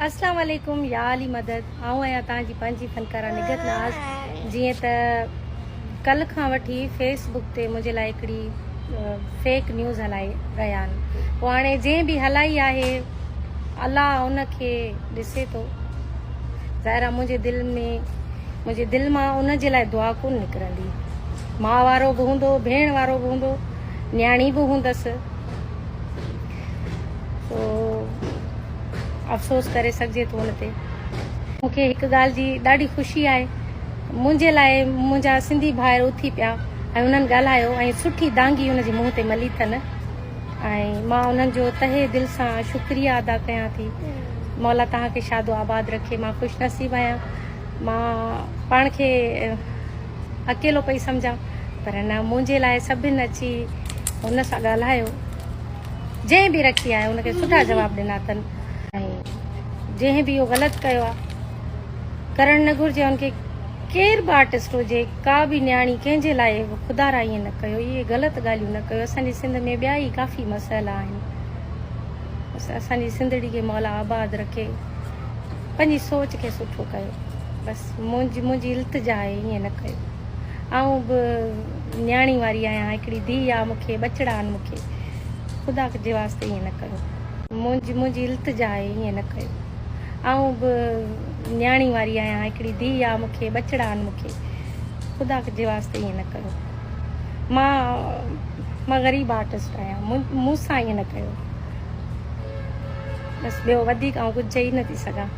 अस्सलाम वालेकुम या अली मदद आऊं आहियां तव्हांजी पंहिंजी फनकारा निगत नाज़। जीअं त कल्ह खां वठी फेसबुक ते मुंहिंजे लाइ हिकिड़ी फेक न्यूज़ हलाए रहिया आहिनि। पोइ हाणे जंहिं बि हलाई आहे अलाह उनखे ॾिसे थो। ज़ाहिर मुंहिंजे दिलि मां उन जे लाइ दुआ कोन निकिरंदी। माउ वारो बि हूंदो, भेण वारो बि हूंदो, न्याणी बि हूंदसि। अफ़सोस करे सघिजे थो हुन ते। मूंखे हिकु ॻाल्हि जी ॾाढी ख़ुशी आहे, मुंहिंजे लाइ मुंहिंजा सिंधी भाउर उथी पिया ऐं उन्हनि ॻाल्हायो ऐं सुठी दांगी हुनजे मुंहं ते मली अथनि। ऐं मां उन्हनि जो तहे दिलि सां शुक्रिया अदा कयां थी। मौला तव्हांखे शादो आबाद रखे। मां ख़ुशि नसीब आहियां। मां पाण खे अकेलो पई सम्झां, पर न, मुंहिंजे लाइ सभिनि अची हुन सां ॻाल्हायो। जंहिं बि रखी आहे हुनखे सुठा जवाब ॾिना अथनि। ऐं जंहिं बि इहो ग़लति कयो आहे, करणु न घुरिजे। हुनखे केर बि आर्टिस्ट हुजे, का बि न्याणी कंहिंजे लाइ ख़ुदारा ईअं न कयो, इहे ग़लति ॻाल्हियूं न कयो। असांजी सिंध में ॿिया ई काफ़ी मसइला आहिनि। असांजी सिंधड़ी खे मौला आबाद रखे। पंहिंजी सोच खे सुठो कयो। बसि मुंहिंजी इल्तिजा आहे, ईअं न कयो। आऊं बि न्याणी वारी आहियां, हिकिड़ी धीउ आहे मूंखे, ॿचिड़ा आहिनि मूंखे। ख़ुदा जे वास्ते ईअं न कयो। मुंहिंजी इल्तिजा आहे, ईअं न कयो। आऊं बि न्याणी वारी आहियां, हिकिड़ी धीउ आहे मूंखे, ॿचिड़ा आहिनि मूंखे। ख़ुदा जे वास्ते ईअं न कयो। मां ग़रीब आर्टिस्ट आहियां, मूंसां ईअं न कयो। बसि ॿियो वधीक आऊं कुझु चई नथी सघां।